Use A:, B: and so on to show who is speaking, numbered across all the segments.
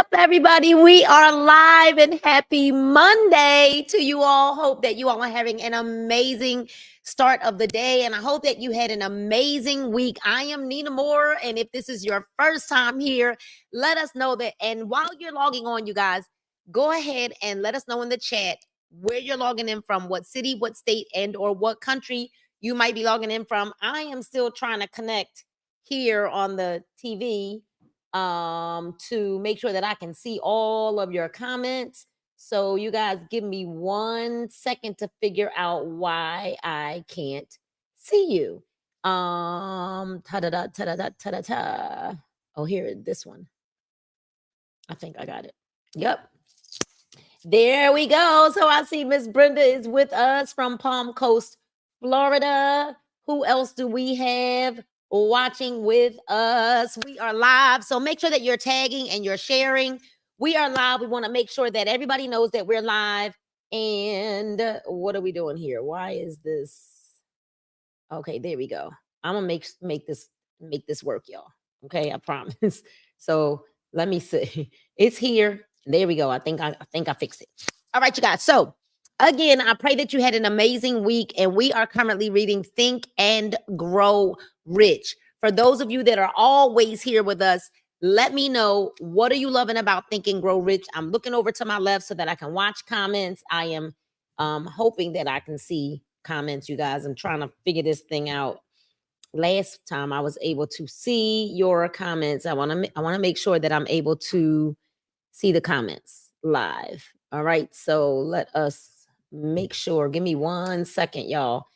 A: up, everybody? We are live and happy Monday to you all. Hope that you all are having an amazing start of the day, and I hope that you had an amazing week. I am Nina Moore, and if this is your first time here, let us know that. And while you're logging on, you guys, go ahead and let us know in the chat where you're logging in from, what city, what state, and or what country you might be logging in from. I am still trying to connect here on the TV to make sure that I can see all of your comments. So you guys give me 1 second to figure out why I can't see you. Ta-da-da, ta-da-da, ta-da-da. Oh, here, this one. I think I got it. Yep. There we go. So I see Miss Brenda is with us from Palm Coast, Florida. Who else do we have watching with us? We are live. So make sure that you're tagging and you're sharing. We are live. We want to make sure that everybody knows that we're live. And what are we doing here? Why is this? Okay, there we go. I'm gonna make this work, y'all. Okay, I promise. So let me see. It's here. There we go. I think I fixed it. All right, you guys. So again, I pray that you had an amazing week, and we are currently reading Think and Grow Rich. For those of you that are always here with us, let me know, what are you loving about Think and Grow Rich? I'm looking over to my left so that I can watch comments. I am hoping that I can see comments, you guys. I'm trying to figure this thing out. Last time I was able to see your comments. I want to make sure that I'm able to see the comments live. All right, so let us make sure. Give me 1 second, y'all,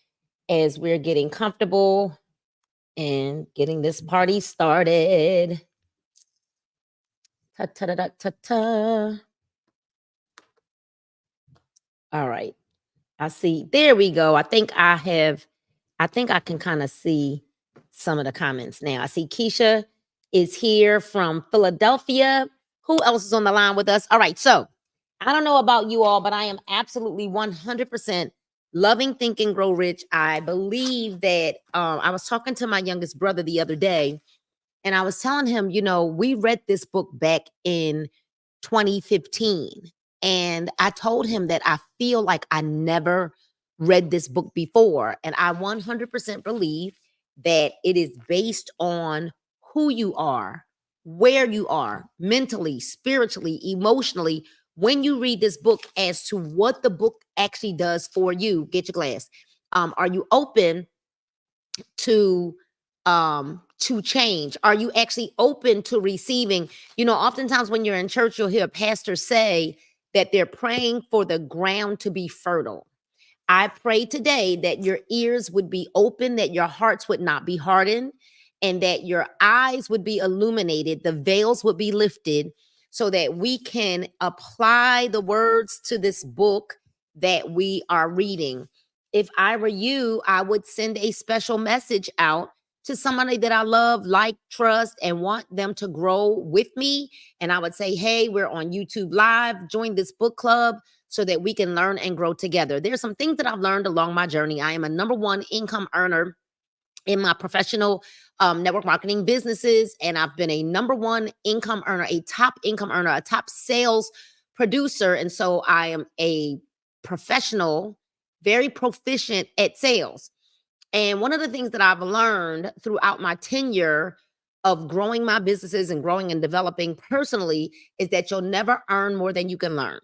A: as we're getting comfortable and getting this party started. Ta-ta-da-da-ta-ta. All right, I see. There we go. I think I can kind of see some of the comments now. I see Keisha is here from Philadelphia. Who else is on the line with us? All right, so I don't know about you all, but I am absolutely 100% loving Think and Grow Rich. I believe that I was talking to my youngest brother the other day, and I was telling him, we read this book back in 2015. And I told him that I feel like I never read this book before. And I 100% believe that it is based on who you are, where you are mentally, spiritually, emotionally, when you read this book, as to what the book actually does for you. Get your glass. Are you open to change? Are you actually open to receiving? Oftentimes when you're in church, you'll hear pastors say that they're praying for the ground to be fertile. I pray today that your ears would be open, that your hearts would not be hardened, and that your eyes would be illuminated, the veils would be lifted, so that we can apply the words to this book that we are reading. If I were you, I would send a special message out to somebody that I love, like, trust, and want them to grow with me. And I would say, hey, we're on YouTube Live. Join this book club so that we can learn and grow together. There's some things that I've learned along my journey. I am a #1 income earner in my professional network marketing businesses. And I've been a #1 income earner, a top income earner, a top sales producer. And so I am a professional, very proficient at sales. And one of the things that I've learned throughout my tenure of growing my businesses and growing and developing personally is that you'll never earn more than you can learn.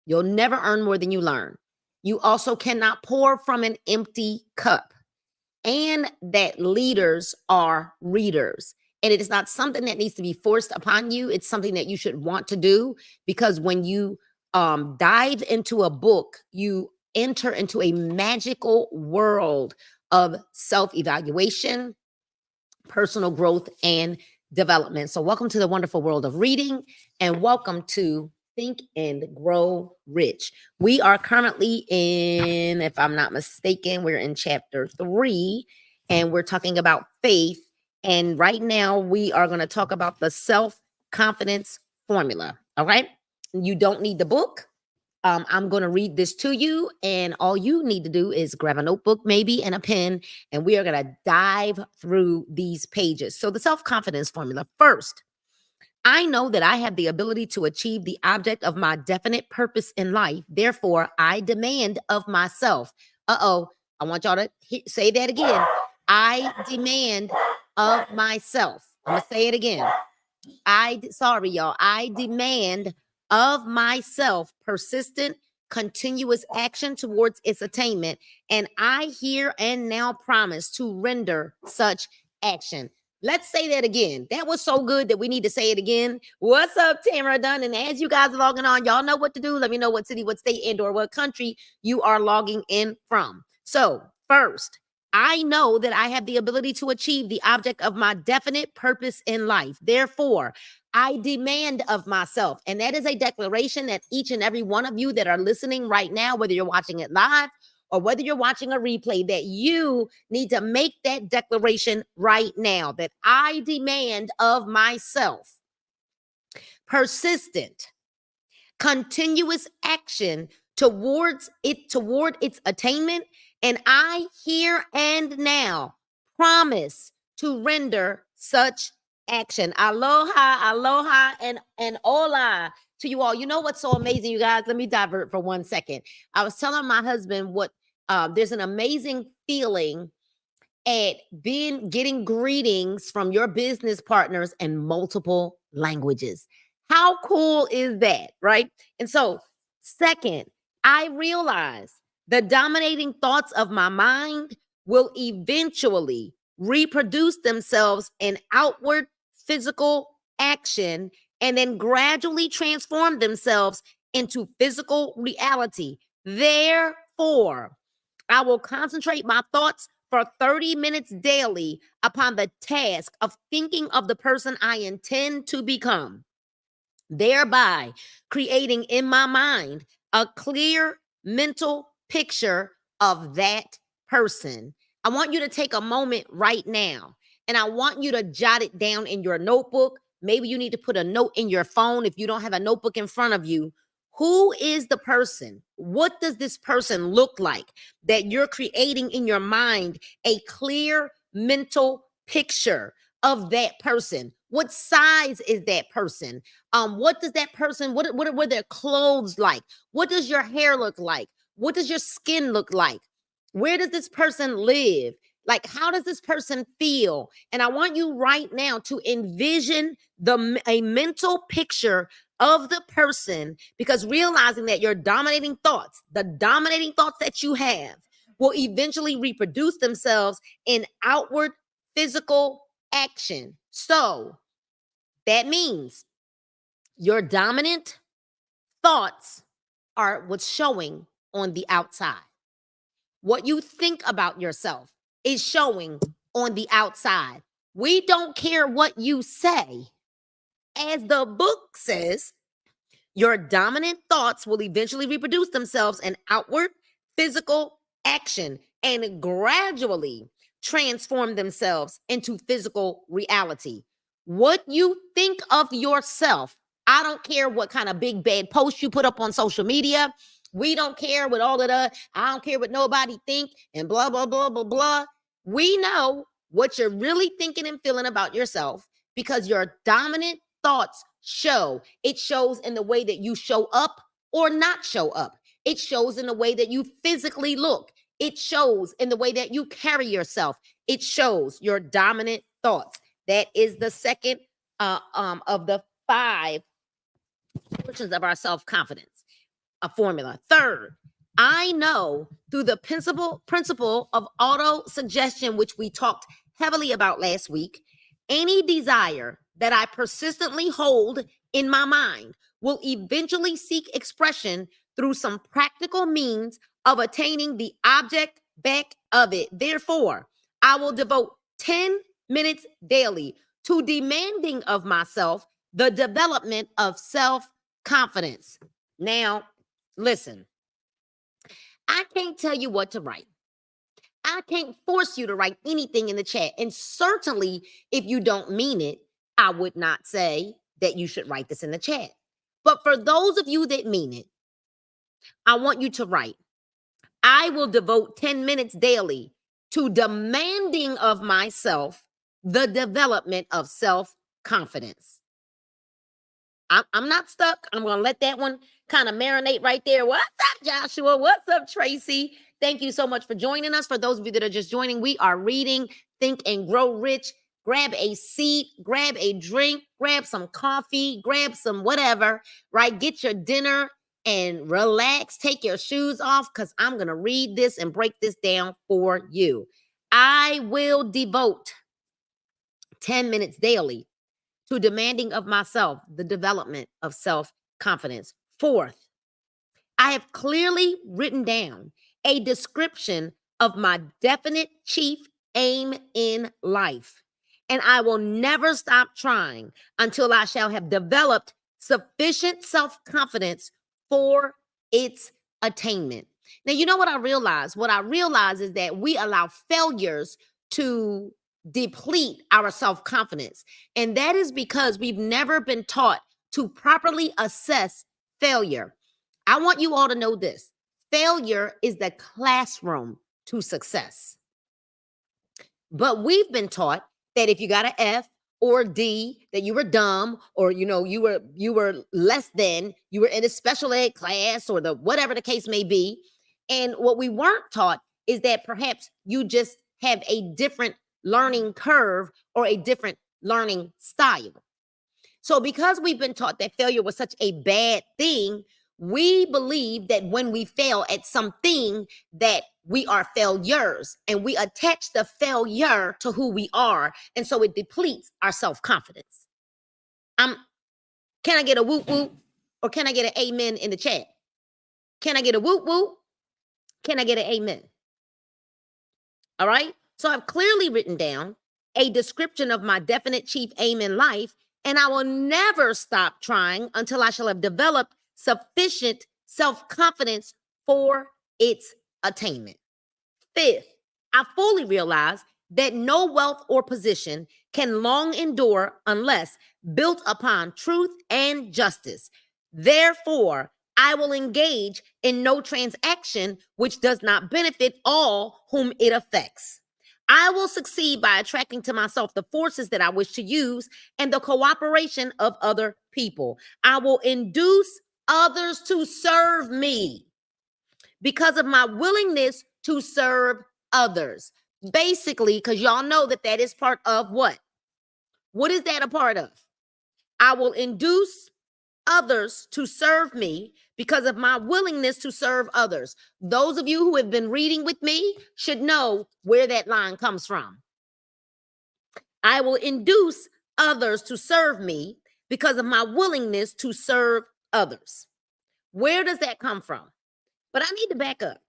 A: You'll never earn more than you learn. You also cannot pour from an empty cup. And that leaders are readers. And it is not something that needs to be forced upon you. It's something that you should want to do, because when you dive into a book, you enter into a magical world of self-evaluation, personal growth, and development. So welcome to the wonderful world of reading, and welcome to Think and Grow Rich. We are currently in, if I'm not mistaken, we're in chapter 3, and we're talking about faith. And right now we are going to talk about the self-confidence formula. All right. You don't need the book. I'm going to read this to you, and all you need to do is grab a notebook, maybe, and a pen, and we are going to dive through these pages. So the self-confidence formula. First, I know that I have the ability to achieve the object of my definite purpose in life. Therefore, I demand of myself. Uh-oh. I want y'all to say that again. I demand of myself. I'm going to say it again. Sorry, y'all. I demand of myself persistent, continuous action towards its attainment. And I here and now promise to render such action. Let's say that again. That was so good that we need to say it again. What's up, Tamara Dunn? And as you guys are logging on, y'all know what to do. Let me know what city, what state, and or what country you are logging in from. So first, I know that I have the ability to achieve the object of my definite purpose in life. Therefore, I demand of myself. And that is a declaration that each and every one of you that are listening right now, whether you're watching it live or whether you're watching a replay, that you need to make that declaration right now, that I demand of myself persistent, continuous action toward its attainment. And I here and now promise to render such action. Aloha, aloha, and hola to you all. You know what's so amazing, you guys? Let me divert for 1 second. I was telling my husband what there's an amazing feeling at getting greetings from your business partners in multiple languages. How cool is that, right? And so, second, I realize the dominating thoughts of my mind will eventually reproduce themselves in outward physical action and then gradually transform themselves into physical reality. Therefore, I will concentrate my thoughts for 30 minutes daily upon the task of thinking of the person I intend to become, thereby creating in my mind a clear mental picture of that person. I want you to take a moment right now and I want you to jot it down in your notebook. Maybe you need to put a note in your phone if you don't have a notebook in front of you. Who is the person? What does this person look like that you're creating in your mind a clear mental picture of that person? What size is that person? What does that person, what were their clothes like? What does your hair look like? What does your skin look like? Where does this person live? Like, how does this person feel? And I want you right now to envision a mental picture of the person, because realizing that your dominating thoughts, the dominating thoughts that you have, will eventually reproduce themselves in outward physical action. So that means your dominant thoughts are what's showing on the outside. What you think about yourself is showing on the outside. We don't care what you say. As the book says, your dominant thoughts will eventually reproduce themselves in outward physical action and gradually transform themselves into physical reality. What you think of yourself, I don't care what kind of big bad post you put up on social media. We don't care what all of the, I don't care what nobody think and blah, blah, blah, blah, blah. We know what you're really thinking and feeling about yourself because your dominant thoughts show. It shows in the way that you show up or not show up. It shows in the way that you physically look. It shows in the way that you carry yourself. It shows your dominant thoughts. That is the second of the 5 portions of our self-confidence, a formula. Third, I know through the principle of auto-suggestion, which we talked heavily about last week, any desire that I persistently hold in my mind will eventually seek expression through some practical means of attaining the object back of it. Therefore, I will devote 10 minutes daily to demanding of myself the development of self-confidence. Now, listen, I can't tell you what to write. I can't force you to write anything in the chat. And certainly, if you don't mean it, I would not say that you should write this in the chat. But for those of you that mean it, I want you to write, I will devote 10 minutes daily to demanding of myself the development of self-confidence. I'm not stuck. I'm going to let that one kind of marinate right there. What's up, Joshua? What's up, Tracy? Thank you so much for joining us. For those of you that are just joining, we are reading Think and Grow Rich. Grab a seat, grab a drink, grab some coffee, grab some whatever, right? Get your dinner and relax. Take your shoes off because I'm going to read this and break this down for you. I will devote 10 minutes daily to demanding of myself the development of self-confidence. Fourth, I have clearly written down a description of my definite chief aim in life, and I will never stop trying until I shall have developed sufficient self-confidence for its attainment. Now, you know what I realize? What I realize is that we allow failures to deplete our self-confidence. And that is because we've never been taught to properly assess failure. I want you all to know this. Failure is the classroom to success. But we've been taught that if you got an F or D, that you were dumb, or you were less than, you were in a special ed class, or the whatever the case may be. And what we weren't taught is that perhaps you just have a different learning curve or a different learning style. So because we've been taught that failure was such a bad thing, we believe that when we fail at something that we are failures, and we attach the failure to who we are. And so it depletes our self-confidence. Can I get a whoop whoop, or can I get an amen in the chat? Can I get a whoop whoop? Can I get an amen? All right. So I've clearly written down a description of my definite chief aim in life, and I will never stop trying until I shall have developed sufficient self-confidence for its attainment. Fifth, I fully realize that no wealth or position can long endure unless built upon truth and justice. Therefore, I will engage in no transaction which does not benefit all whom it affects. I will succeed by attracting to myself the forces that I wish to use and the cooperation of other people. I will induce others to serve me because of my willingness to serve others. Basically, because y'all know that is part of what? What is that a part of? I will induce others to serve me because of my willingness to serve others. Those of you who have been reading with me should know where that line comes from. I will induce others to serve me because of my willingness to serve others. Where does that come from? But I need to back up.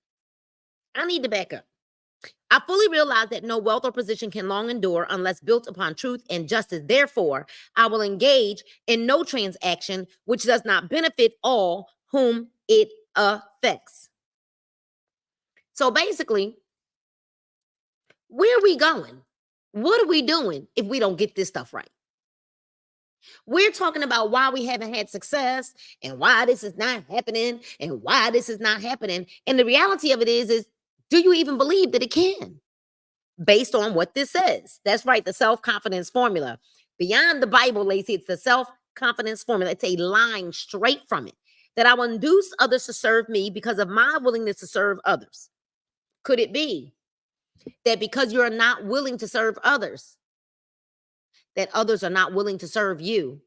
A: I fully realize that no wealth or position can long endure unless built upon truth and justice. Therefore, I will engage in no transaction which does not benefit all whom it affects. So basically, where are we going? What are we doing if we don't get this stuff right? We're talking about why we haven't had success and why this is not happening and why this is not happening. And the reality of it is do you even believe that it can? Based on what this says. That's right, the self-confidence formula. Beyond the Bible, Lacey, it's the self-confidence formula. It's a line straight from it. That I will induce others to serve me because of my willingness to serve others. Could it be that because you're not willing to serve others, that others are not willing to serve you?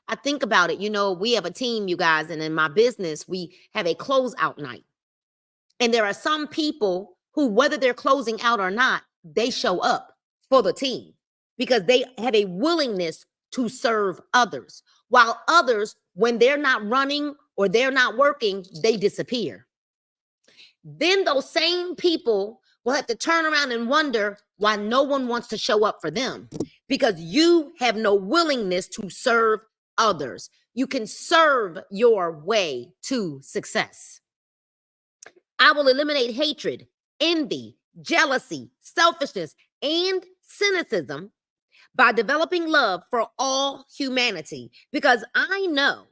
A: I think about it. We have a team, you guys, and in my business, we have a closeout night. And there are some people who, whether they're closing out or not, they show up for the team because they have a willingness to serve others. While others, when they're not running or they're not working, they disappear. Then those same people will have to turn around and wonder why no one wants to show up for them, because you have no willingness to serve others. You can serve your way to success. I will eliminate hatred, envy, jealousy, selfishness, and cynicism by developing love for all humanity, because I know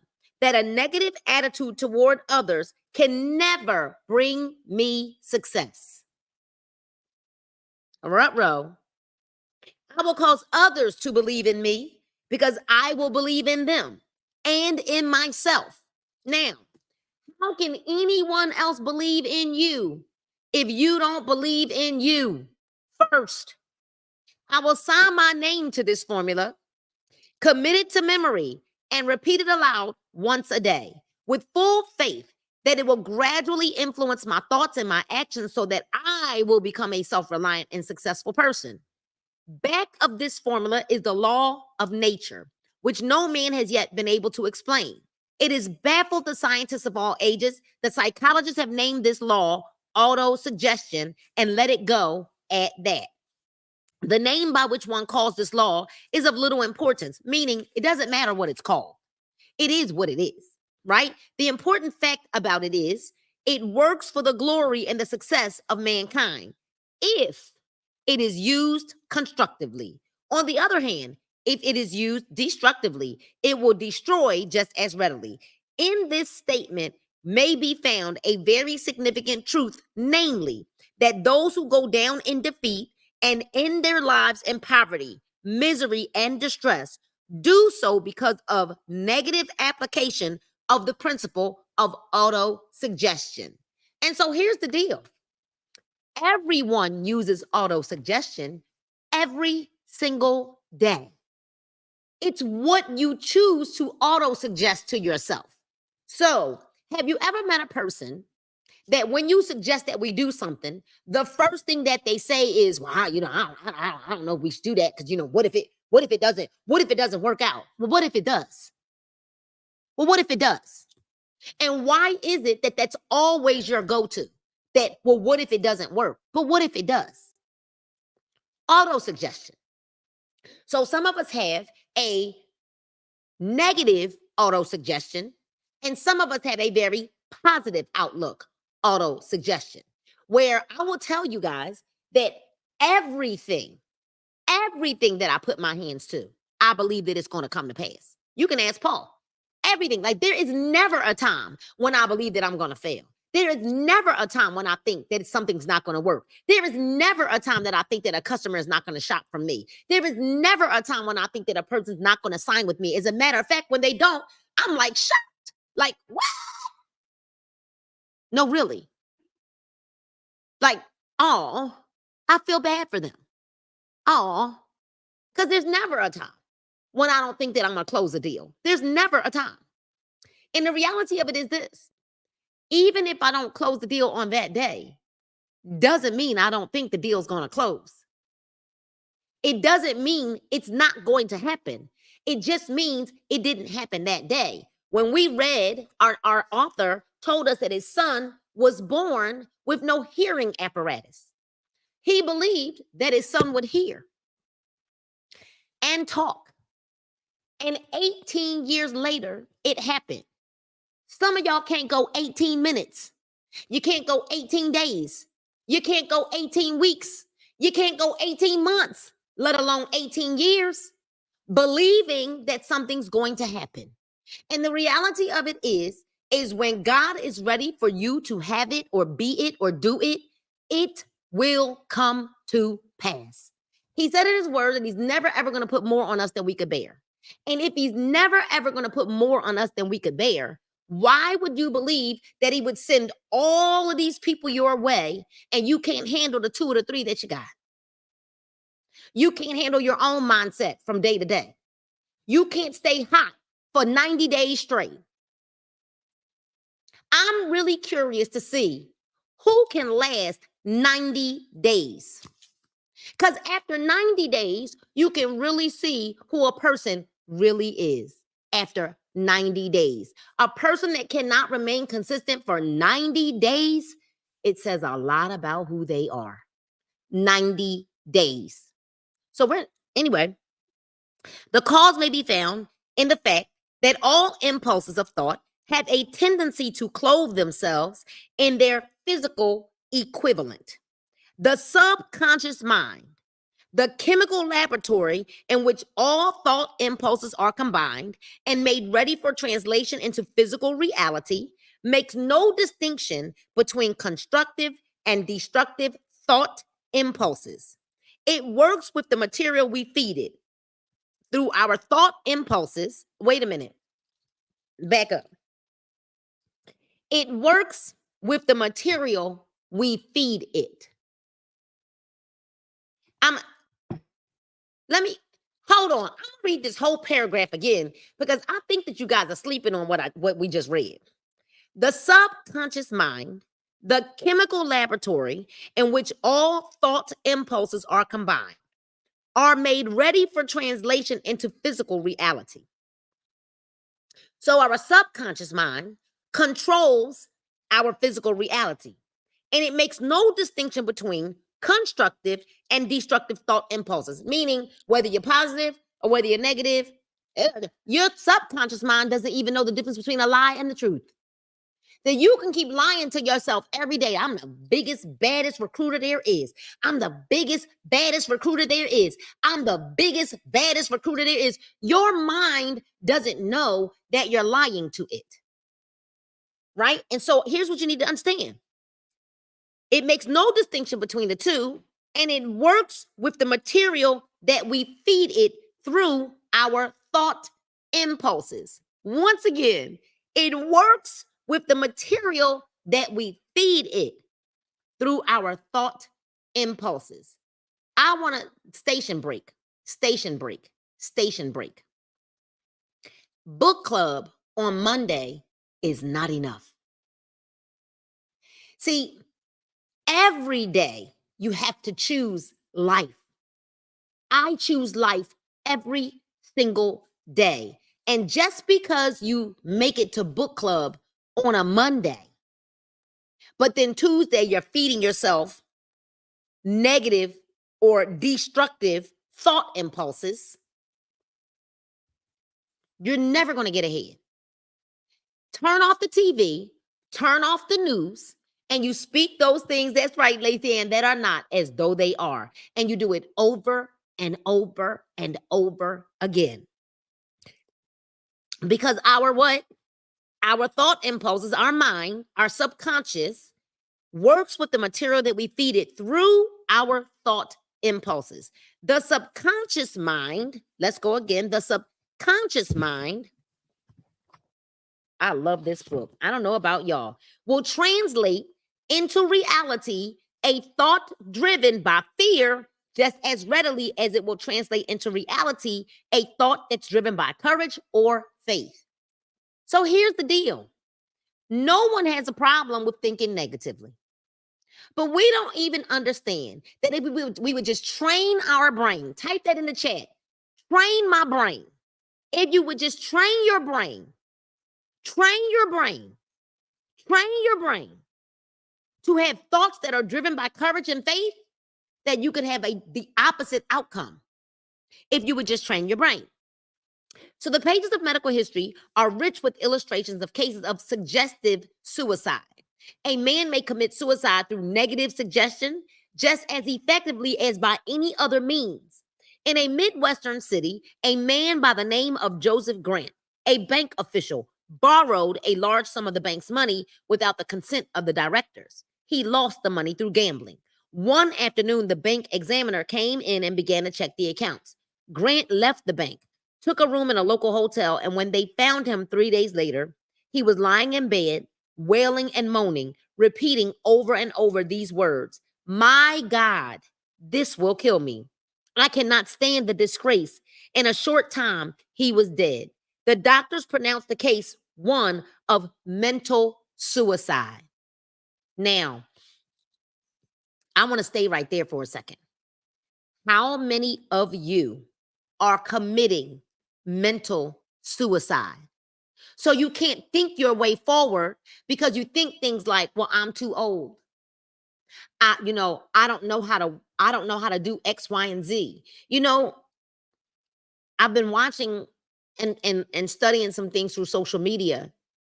A: that a negative attitude toward others can never bring me success. Row. I will cause others to believe in me because I will believe in them. and in myself. Now, how can anyone else believe in you if you don't believe in you first? I will sign my name to this formula, commit it to memory, and repeat it aloud once a day with full faith that it will gradually influence my thoughts and my actions so that I will become a self-reliant and successful person. Back of this formula is the law of nature, which no man has yet been able to explain. It has baffled the scientists of all ages. The psychologists have named this law auto-suggestion and let it go at that. The name by which one calls this law is of little importance, meaning it doesn't matter what it's called. It is what it is, right? The important fact about it is it works for the glory and the success of mankind if it is used constructively. On the other hand, if it is used destructively, it will destroy just as readily. In this statement may be found a very significant truth, namely that those who go down in defeat and end their lives in poverty, misery, and distress do so because of negative application of the principle of auto-suggestion. And so here's the deal. Everyone uses auto-suggestion every single day. It's what you choose to auto-suggest to yourself. So, have you ever met a person that when you suggest that we do something, the first thing that they say is, "Well, I don't know if we should do that because what if it doesn't work out? Well, what if it does? Well, what if it does? And why is it that that's always your go-to? That, well, what if it doesn't work? But what if it does? Auto-suggestion. So some of us have a negative auto-suggestion, and some of us have a very positive outlook auto-suggestion, where I will tell you guys that everything that I put my hands to, I believe that it's going to come to pass. You can ask Paul. Everything. Like, there is never a time when I believe that I'm going to fail. There is never a time when I think that something's not going to work. There is never a time that I think that a customer is not going to shop from me. There is never a time when I think that a person's not going to sign with me. As a matter of fact, when they don't, I'm like shocked. Like, what? No, really. Like, oh, I feel bad for them. Oh, because there's never a time when I don't think that I'm going to close a deal. There's never a time. And the reality of it is this. Even if I don't close the deal on that day, doesn't mean I don't think the deal's going to close. It doesn't mean it's not going to happen. It just means it didn't happen that day. When we read, our author told us that his son was born with no hearing apparatus. He believed that his son would hear and talk. And 18 years later, it happened. Some of y'all can't go 18 minutes. You can't go 18 days. You can't go 18 weeks. You can't go 18 months, let alone 18 years, believing that something's going to happen. And the reality of it is when God is ready for you to have it or be it or do it, it will come to pass. He said in his word that he's never, ever going to put more on us than we could bear. And if he's never, ever going to put more on us than we could bear, why would you believe that he would send all of these people your way and you can't handle the 2 or the 3 that you got? You can't handle your own mindset from day to day. You can't stay hot for 90 days straight. I'm really curious to see who can last 90 days. Because after 90 days, you can really see who a person really is after 90 days. A person that cannot remain consistent for 90 days, it says a lot about who they are. 90 days. So anyway, the cause may be found in the fact that all impulses of thought have a tendency to clothe themselves in their physical equivalent. The subconscious mind, the chemical laboratory in which all thought impulses are combined and made ready for translation into physical reality, makes no distinction between constructive and destructive thought impulses. It works with the material we feed it. Through our thought impulses, wait a minute. back up. It works with the material we feed it. Let me hold on. I'm gonna read this whole paragraph again because I think that you guys are sleeping on what we just read. The subconscious mind, the chemical laboratory in which all thought impulses are combined, are made ready for translation into physical reality. So our subconscious mind controls our physical reality, and it makes no distinction between constructive and destructive thought impulses, meaning whether you're positive or whether you're negative, your subconscious mind doesn't even know the difference between a lie and the truth. That you can keep lying to yourself every day. I'm the biggest, baddest recruiter there is. I'm the biggest, baddest recruiter there is. I'm the biggest, baddest recruiter there is. Your mind doesn't know that you're lying to it. Right? And so here's what you need to understand. It makes no distinction between the two, and it works with the material that we feed it through our thought impulses. Once again, it works with the material that we feed it through our thought impulses. I want to station break. Book club on Monday is not enough. See, every day you have to choose life. I choose life every single day. And just because you make it to book club on a Monday, but then Tuesday you're feeding yourself negative or destructive thought impulses, you're never going to get ahead. Turn off the TV, turn off the news, and you speak those things, that's right, Lacey Ann, that are not as though they are. And you do it over and over and over again. Because our what? Our thought impulses, our mind, our subconscious works with the material that we feed it through our thought impulses. The subconscious mind, let's go again, the subconscious mind, I love this book, I don't know about y'all, will translate into reality a thought driven by fear just as readily as it will translate into reality a thought that's driven by courage or faith. So here's the deal. No one has a problem with thinking negatively. But we don't even understand that if we would just train our brain, type that in the chat, train my brain. If you would just train your brain to have thoughts that are driven by courage and faith, that you can have the opposite outcome if you would just train your brain. So the pages of medical history are rich with illustrations of cases of suggestive suicide. A man may commit suicide through negative suggestion just as effectively as by any other means. In a Midwestern city, a man by the name of Joseph Grant, a bank official, borrowed a large sum of the bank's money without the consent of the directors. He lost the money through gambling. One afternoon, the bank examiner came in and began to check the accounts. Grant left the bank, took a room in a local hotel, and when they found him 3 days later, he was lying in bed, wailing and moaning, repeating over and over these words, "My God, this will kill me. I cannot stand the disgrace." In a short time, he was dead. The doctors pronounced the case one of mental suicide. Now, I want to stay right there for a second. How many of you are committing mental suicide? So you can't think your way forward because you think things like, well, I'm too old. I don't know how to do X, Y, and Z. I've been watching and studying some things through social media,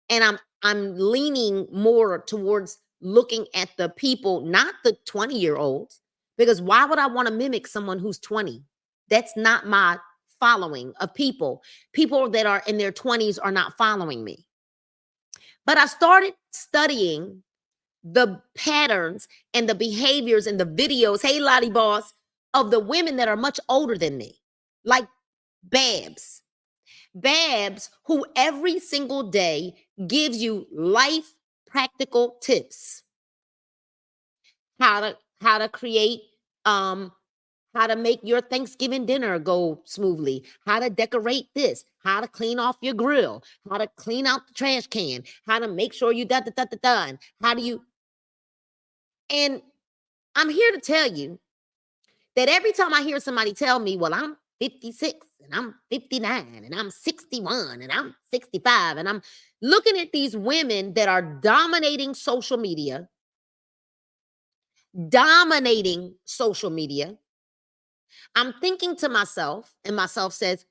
A: and I'm leaning more towards looking at the people, not the 20-year-olds, because why would I want to mimic someone who's 20? That's not my following of people. People that are in their 20s are not following me. But I started studying the patterns and the behaviors and the videos, hey, Lottie Boss, of the women that are much older than me, like Babs. Babs, who every single day gives you life practical tips. How to create how to make your Thanksgiving dinner go smoothly, how to decorate this, how to clean off your grill, how to clean out the trash can, how to make sure you done. How do you? And I'm here to tell you that every time I hear somebody tell me, well, I'm 56 and I'm 59 and I'm 61 and I'm 65, and I'm looking at these women that are dominating social media, I'm thinking to myself, and myself says,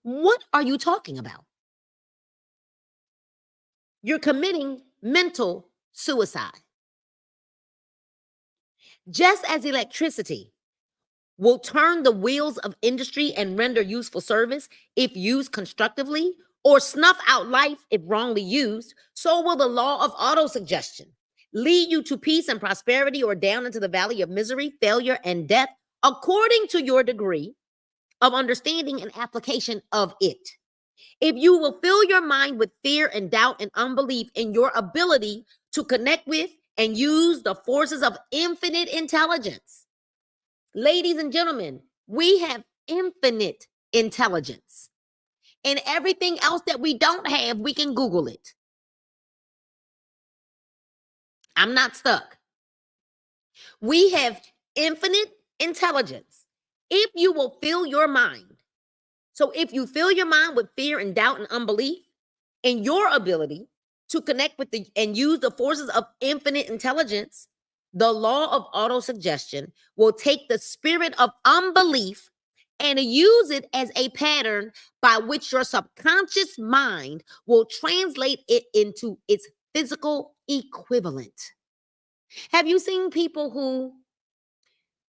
A: what are you talking about? You're committing mental suicide. Just as electricity will turn the wheels of industry and render useful service if used constructively, or snuff out life if wrongly used, so will the law of autosuggestion lead you to peace and prosperity, or down into the valley of misery, failure, and death, according to your degree of understanding and application of it. If you will fill your mind with fear and doubt and unbelief in your ability to connect with and use the forces of infinite intelligence. Ladies and gentlemen, we have infinite intelligence. And everything else that we don't have, we can Google it. I'm not stuck. We have infinite intelligence. If you will fill your mind. So if you fill your mind with fear and doubt and unbelief in your ability to connect with and use the forces of infinite intelligence, the law of autosuggestion will take the spirit of unbelief and use it as a pattern by which your subconscious mind will translate it into its physical equivalent. Have you seen people who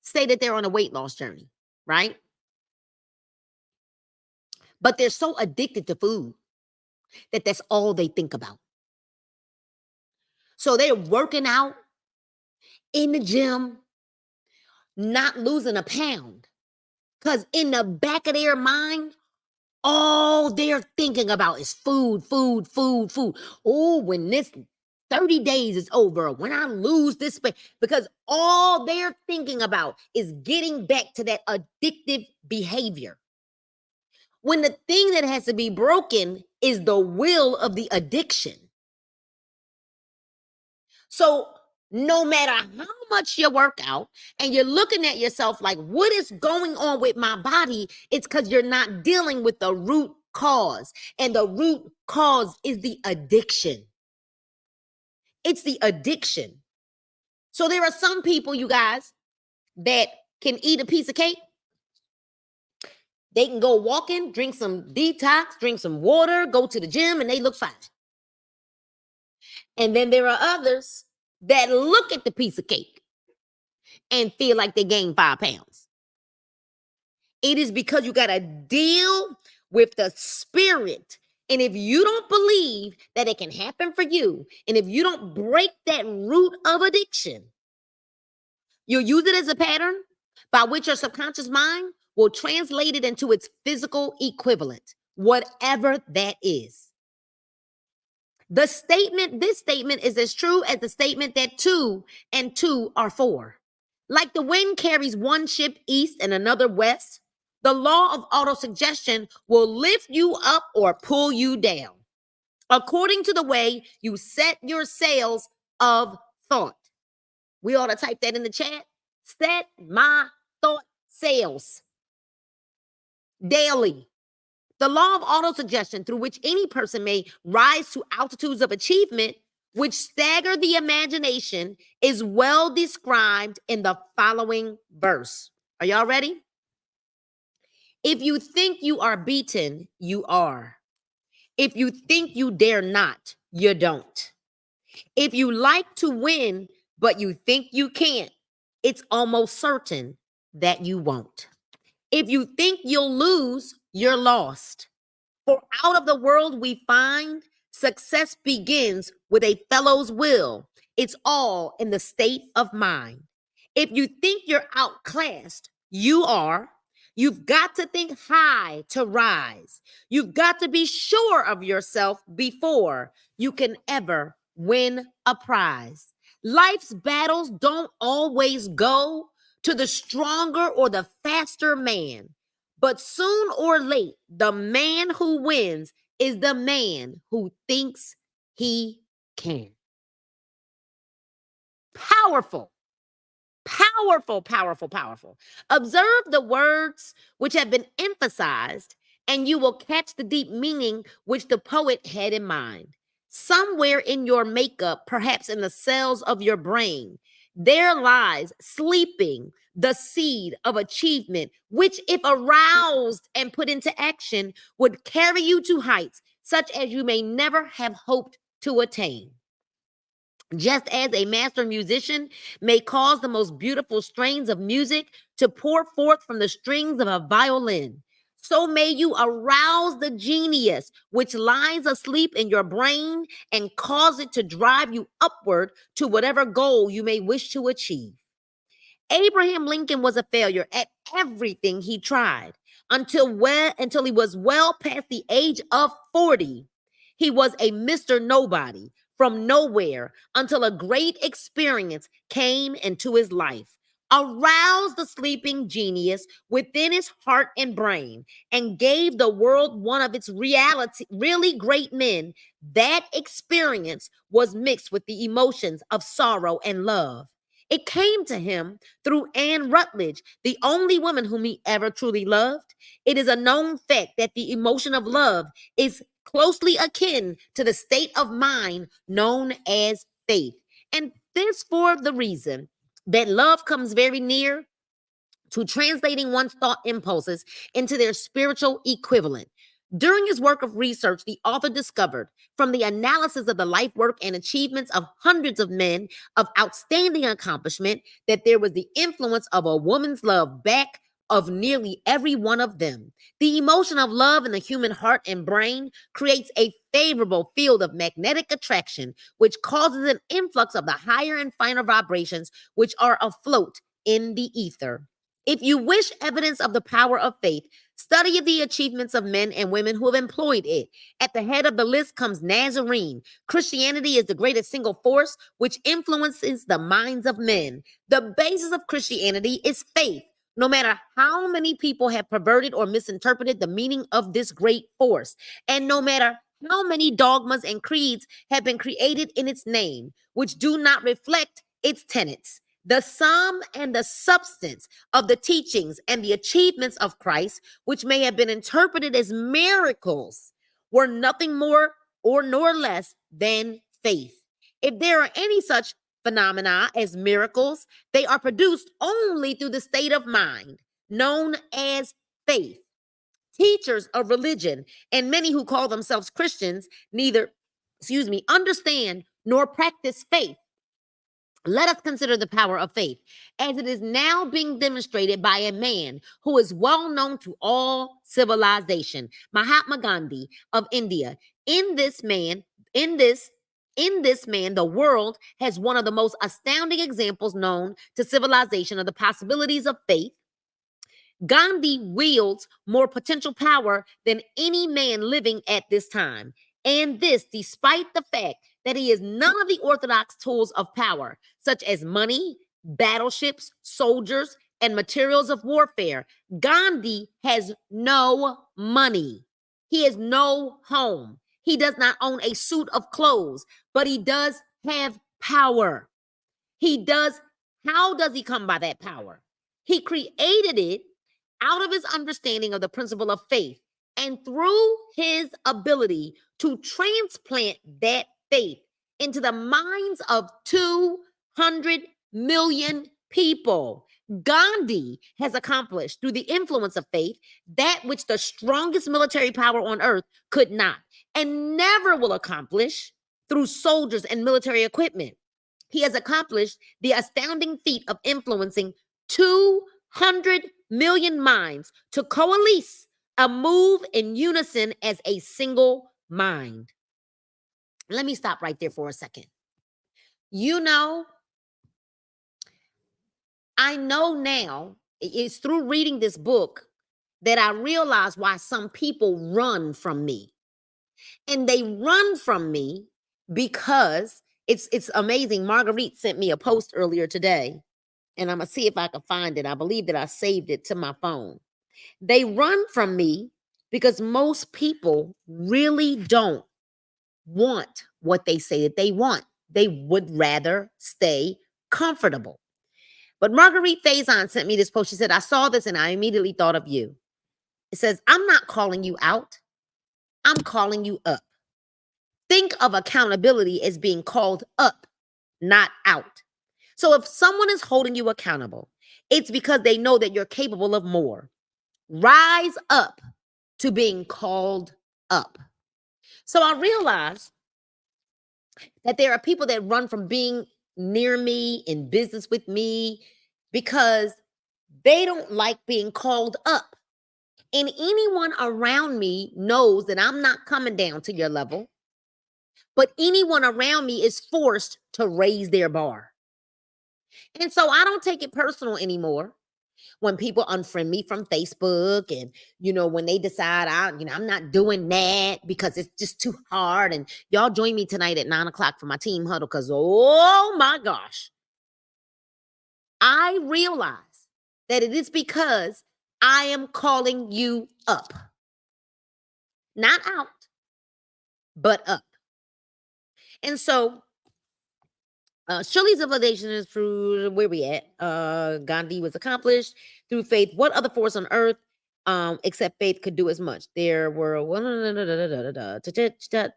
A: say that they're on a weight loss journey, right? But they're so addicted to food that that's all they think about. So they're working out in the gym, not losing a pound, because in the back of their mind, all they're thinking about is food, food, food, food. Oh, when this 30 days is over, when I lose this weight, because all they're thinking about is getting back to that addictive behavior. When the thing that has to be broken is the will of the addiction. So no matter how much you work out and you're looking at yourself like, what is going on with my body? It's because you're not dealing with the root cause. And the root cause is the addiction. It's the addiction. So there are some people, you guys, that can eat a piece of cake. They can go walking, drink some detox, drink some water, go to the gym, and they look fine. And then there are others that look at the piece of cake and feel like they gained 5 pounds. It is because you got to deal with the spirit. And if you don't believe that it can happen for you, and if you don't break that root of addiction, you'll use it as a pattern by which your subconscious mind will translate it into its physical equivalent, whatever that is. This statement is as true as the statement that 2 and 2 are 4. Like the wind carries one ship east and another west, the law of autosuggestion will lift you up or pull you down, according to the way you set your sails of thought. We ought to type that in the chat. Set my thought sails daily. The law of autosuggestion, through which any person may rise to altitudes of achievement which stagger the imagination, is well described in the following verse. Are y'all ready? If you think you are beaten, you are. If you think you dare not, you don't. If you like to win, but you think you can't, it's almost certain that you won't. If you think you'll lose, you're lost. For out of the world we find, success begins with a fellow's will. It's all in the state of mind. If you think you're outclassed, you are. You've got to think high to rise. You've got to be sure of yourself before you can ever win a prize. Life's battles don't always go to the stronger or the faster man, but soon or late, the man who wins is the man who thinks he can. Powerful. Powerful, powerful, powerful. Observe the words which have been emphasized, and you will catch the deep meaning which the poet had in mind. Somewhere in your makeup, perhaps in the cells of your brain, there lies sleeping the seed of achievement, which, if aroused and put into action, would carry you to heights such as you may never have hoped to attain. Just as a master musician may cause the most beautiful strains of music to pour forth from the strings of a violin, so may you arouse the genius which lies asleep in your brain and cause it to drive you upward to whatever goal you may wish to achieve. Abraham Lincoln was a failure at everything he tried until he was well past the age of 40. He was a Mr. Nobody from nowhere until a great experience came into his life, aroused the sleeping genius within his heart and brain, and gave the world one of its really great men. That experience was mixed with the emotions of sorrow and love. It came to him through Anne Rutledge, the only woman whom he ever truly loved. It is a known fact that the emotion of love is closely akin to the state of mind known as faith. And this for the reason that love comes very near to translating one's thought impulses into their spiritual equivalent. During his work of research, the author discovered from the analysis of the life work and achievements of hundreds of men of outstanding accomplishment that there was the influence of a woman's love back of nearly every one of them. The emotion of love in the human heart and brain creates a favorable field of magnetic attraction, which causes an influx of the higher and finer vibrations which are afloat in the ether. If you wish evidence of the power of faith, study the achievements of men and women who have employed it. At the head of the list comes Nazarene. Christianity is the greatest single force which influences the minds of men. The basis of Christianity is faith. No matter how many people have perverted or misinterpreted the meaning of this great force, and no matter how many dogmas and creeds have been created in its name, which do not reflect its tenets, the sum and the substance of the teachings and the achievements of Christ, which may have been interpreted as miracles, were nothing more or nor less than faith. If there are any such phenomena as miracles, they are produced only through the state of mind known as faith. Teachers of religion and many who call themselves Christians neither, understand nor practice faith. Let us consider the power of faith as it is now being demonstrated by a man who is well known to all civilization, Mahatma Gandhi of India. In this man, the world has one of the most astounding examples known to civilization of the possibilities of faith. Gandhi wields more potential power than any man living at this time. And this, despite the fact that he has none of the orthodox tools of power, such as money, battleships, soldiers, and materials of warfare. Gandhi has no money. He has no home. He does not own a suit of clothes, but he does have power. How does he come by that power? He created it out of his understanding of the principle of faith and through his ability to transplant that faith into the minds of 200 million people. Gandhi has accomplished through the influence of faith that which the strongest military power on earth could not and never will accomplish through soldiers and military equipment. He has accomplished the astounding feat of influencing 200 million minds to coalesce a move in unison as a single mind. Let me stop right there for a second. I know now, it's through reading this book that I realize why some people run from me. And they run from me because it's amazing. Marguerite sent me a post earlier today, and I'm gonna see if I can find it. I believe that I saved it to my phone. They run from me because most people really don't want what they say that they want. They would rather stay comfortable. But Marguerite Faison sent me this post. She said, I saw this and I immediately thought of you. It says, I'm not calling you out, I'm calling you up. Think of accountability as being called up, not out. So if someone is holding you accountable, it's because they know that you're capable of more. Rise up to being called up. So I realized that there are people that run from being near me, in business with me, because they don't like being called up. And anyone around me knows that I'm not coming down to your level, but anyone around me is forced to raise their bar. And so I don't take it personal anymore when people unfriend me from Facebook, and when they decide I'm not doing that because it's just too hard. And y'all join me tonight at 9 o'clock for my team huddle, because oh my gosh, I realize that it is because I am calling you up, not out, but up. And so Shirley's civilization is through where we at. Gandhi was accomplished through faith. What other force on earth, except faith, could do as much? There were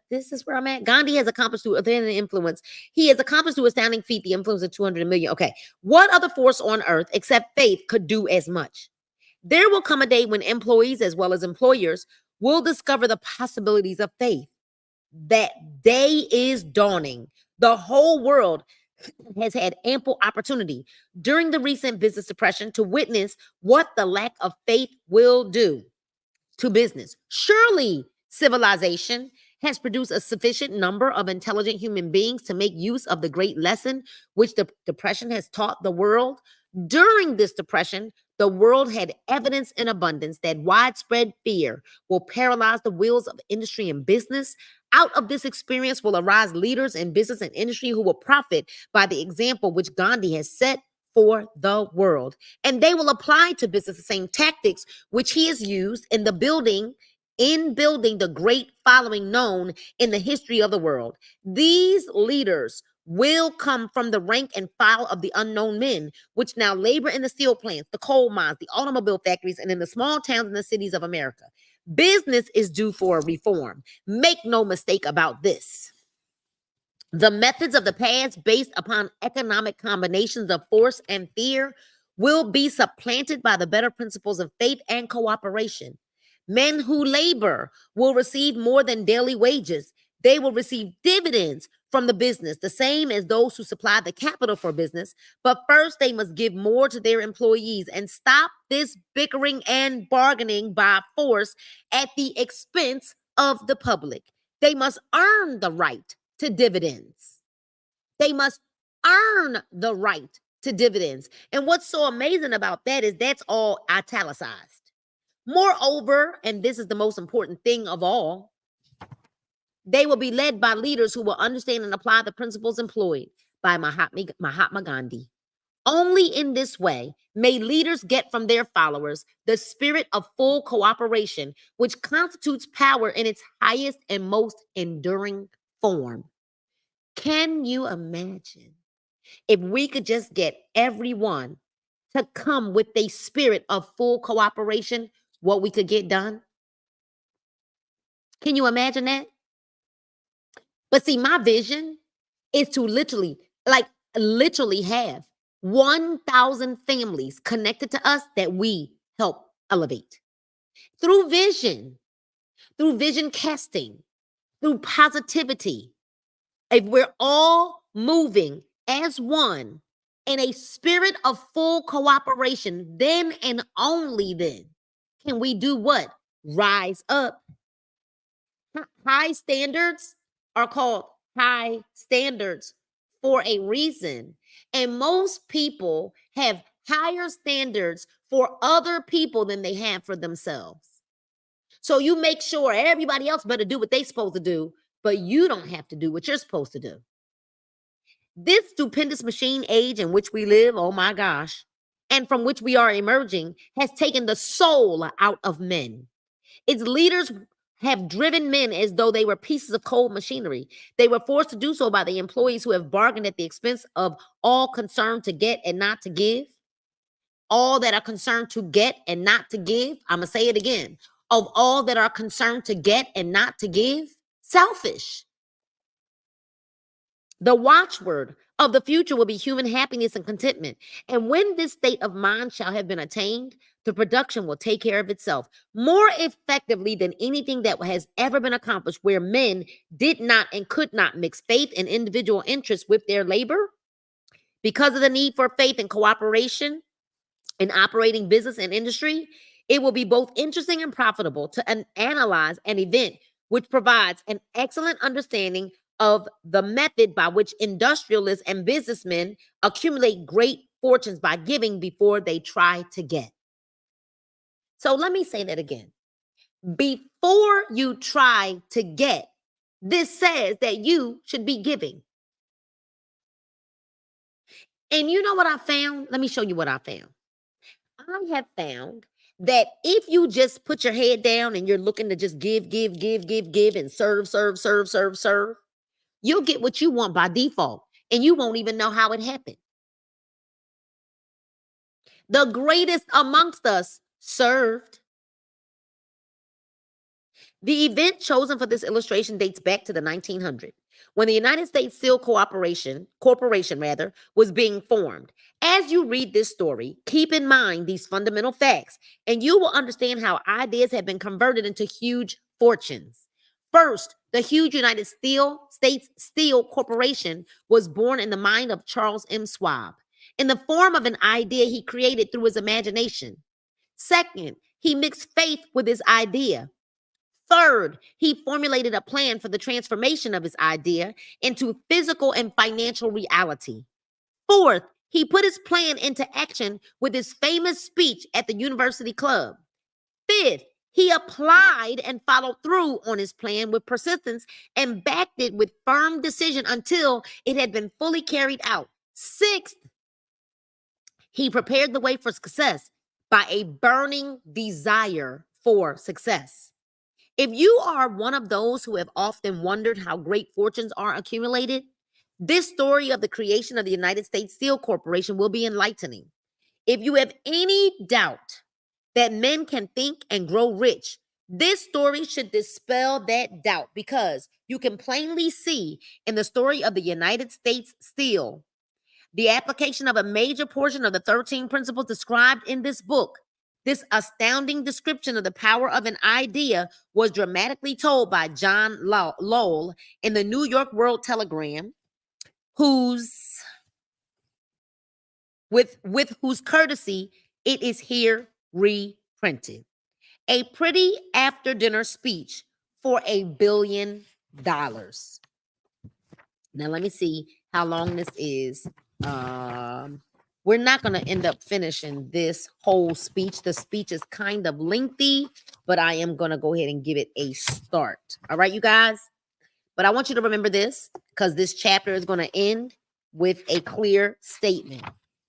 A: this is where I'm at. Gandhi has accomplished through authentic influence. He has accomplished through astounding feat the influence of 200 million. Okay, what other force on earth except faith could do as much? There will come a day when employees as well as employers will discover the possibilities of faith. That day is dawning. The whole world has had ample opportunity during the recent business depression to witness what the lack of faith will do to business. Surely civilization has produced a sufficient number of intelligent human beings to make use of the great lesson which the depression has taught the world. During this depression, the world had evidence in abundance that widespread fear will paralyze the wheels of industry and business. Out of this experience will arise leaders in business and industry who will profit by the example which Gandhi has set for the world. And they will apply to business the same tactics which he has used in building the great following known in the history of the world. These leaders will come from the rank and file of the unknown men, which now labor in the steel plants, the coal mines, the automobile factories, and in the small towns and the cities of America. Business is due for a reform. Make no mistake about this. The methods of the past, based upon economic combinations of force and fear, will be supplanted by the better principles of faith and cooperation. Men who labor will receive more than daily wages. They will receive dividends from the business, the same as those who supply the capital for business. But first, they must give more to their employees and stop this bickering and bargaining by force at the expense of the public. They must earn the right to dividends. They must earn the right to dividends. And what's so amazing about that is that's all italicized. Moreover, and this is the most important thing of all, they will be led by leaders who will understand and apply the principles employed by Mahatma Gandhi. Only in this way may leaders get from their followers the spirit of full cooperation, which constitutes power in its highest and most enduring form. Can you imagine if we could just get everyone to come with a spirit of full cooperation, what we could get done? Can you imagine that? But see, my vision is to literally have 1,000 families connected to us that we help elevate through vision casting, through positivity. If we're all moving as one in a spirit of full cooperation, then and only then can we do what? Rise up. High standards are called high standards for a reason. And most people have higher standards for other people than they have for themselves. So you make sure everybody else better do what they're supposed to do, but you don't have to do what you're supposed to do. This stupendous machine age in which we live, oh my gosh, and from which we are emerging, has taken the soul out of men. Its leaders have driven men as though they were pieces of cold machinery. They were forced to do so by the employees who have bargained at the expense of all concerned to get and not to give. All that are concerned to get and not to give. I'm going to say it again. Of all that are concerned to get and not to give. Selfish. The watchword of the future will be human happiness and contentment. And when this state of mind shall have been attained, the production will take care of itself more effectively than anything that has ever been accomplished, where men did not and could not mix faith and individual interests with their labor. Because of the need for faith and cooperation in operating business and industry, it will be both interesting and profitable to analyze an event which provides an excellent understanding of the method by which industrialists and businessmen accumulate great fortunes by giving before they try to get. So let me say that again. Before you try to get, this says that you should be giving. And you know what I found? Let me show you what I found. I have found that if you just put your head down and you're looking to just give, and serve, you'll get what you want by default, and you won't even know how it happened. The greatest amongst us served. The event chosen for this illustration dates back to the 1900s, when the United States Steel Corporation was being formed. As you read this story, keep in mind these fundamental facts, and you will understand how ideas have been converted into huge fortunes. First, the huge United States Steel Corporation was born in the mind of Charles M. Schwab, in the form of an idea he created through his imagination. Second, he mixed faith with his idea. Third, he formulated a plan for the transformation of his idea into physical and financial reality. Fourth, he put his plan into action with his famous speech at the University Club. Fifth, he applied and followed through on his plan with persistence and backed it with firm decision until it had been fully carried out. Sixth, he prepared the way for success by a burning desire for success. If you are one of those who have often wondered how great fortunes are accumulated, this story of the creation of the United States Steel Corporation will be enlightening. If you have any doubt that men can think and grow rich, this story should dispel that doubt, because you can plainly see in the story of the United States Steel the application of a major portion of the 13 principles described in this book. This astounding description of the power of an idea was dramatically told by John Lowell in the New York World Telegram, with whose courtesy it is here reprinted. A pretty after-dinner speech for $1 billion. Now let me see how long this is. We're not going to end up finishing this whole speech. The speech is kind of lengthy, but I am going to go ahead and give it a start. All right, you guys? But I want you to remember this, because this chapter is going to end with a clear statement.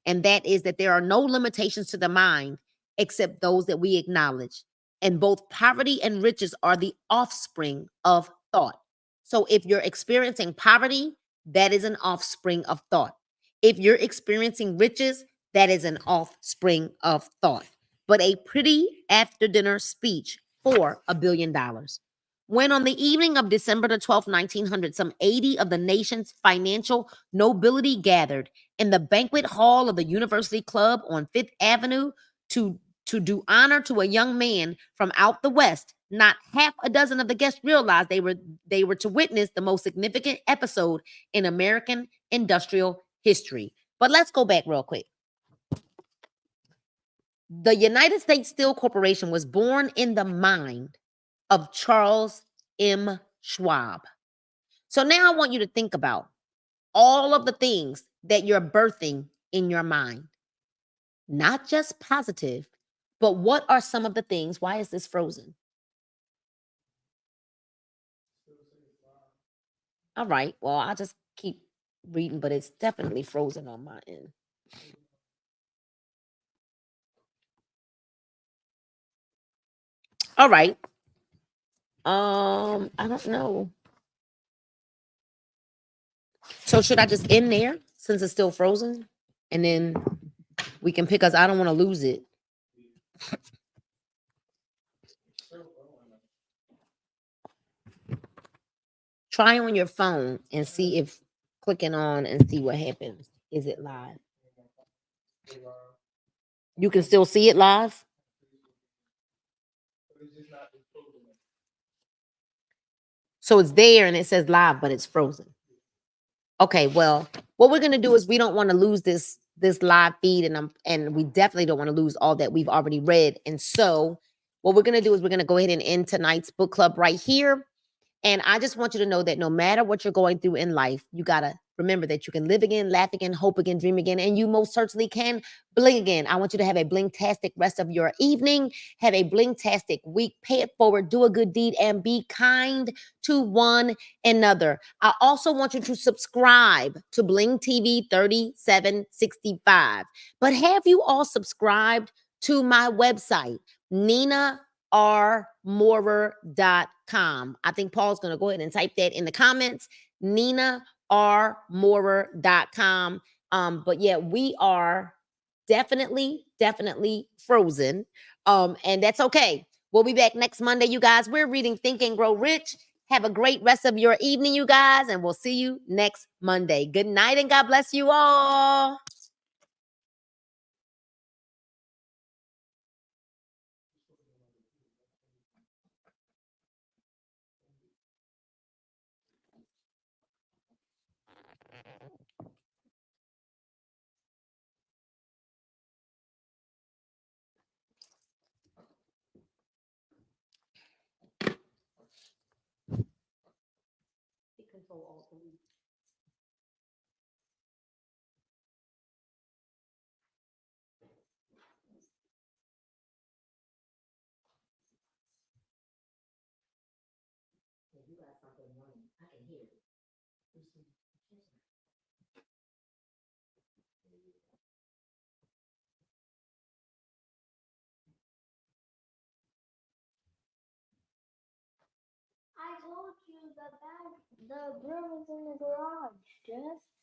A: And that is that there are no limitations to the mind except those that we acknowledge. And both poverty and riches are the offspring of thought. So if you're experiencing poverty, that is an offspring of thought. If you're experiencing riches, that is an offspring of thought. But a pretty after-dinner speech for $1 billion. When on the evening of December the 12th, 1900, some 80 of the nation's financial nobility gathered in the banquet hall of the University Club on Fifth Avenue to do honor to a young man from out the West, not half a dozen of the guests realized they were to witness the most significant episode in American industrial history. But let's go back real quick. The United States Steel Corporation was born in the mind of Charles M. Schwab. So now I want you to think about all of the things that you're birthing in your mind. not just positive, but what are some of the things? Why is this frozen? All right. Well, I'll just keep reading, but it's definitely frozen on my end. All right. I don't know. So should I just end there since it's still frozen? And then we can pick us. I don't want to lose it. Try on your phone and see if clicking on and see what happens. Is it live? You can still see it live? So it's there and it says live, but it's frozen. Okay, well, what we're gonna do is we don't want to lose this live feed, and we definitely don't want to lose all that we've already read. And so, what we're gonna do is we're gonna go ahead and end tonight's book club right here. And I just want you to know that no matter what you're going through in life, you got to remember that you can live again, laugh again, hope again, dream again, and you most certainly can bling again. I want you to have a blingtastic rest of your evening. Have a blingtastic week. Pay it forward, do a good deed, and be kind to one another. I also want you to subscribe to Bling TV 3765. But have you all subscribed to my website, ninarmorer.com? I think Paul's going to go ahead and type that in the comments. ninarmorer.com. But yeah, we are definitely frozen. And that's okay. We'll be back next Monday, you guys. We're reading Think and Grow Rich. Have a great rest of your evening, you guys, and we'll see you next Monday. Good night and God bless you all. I told you that the broom is in the garage, Jess.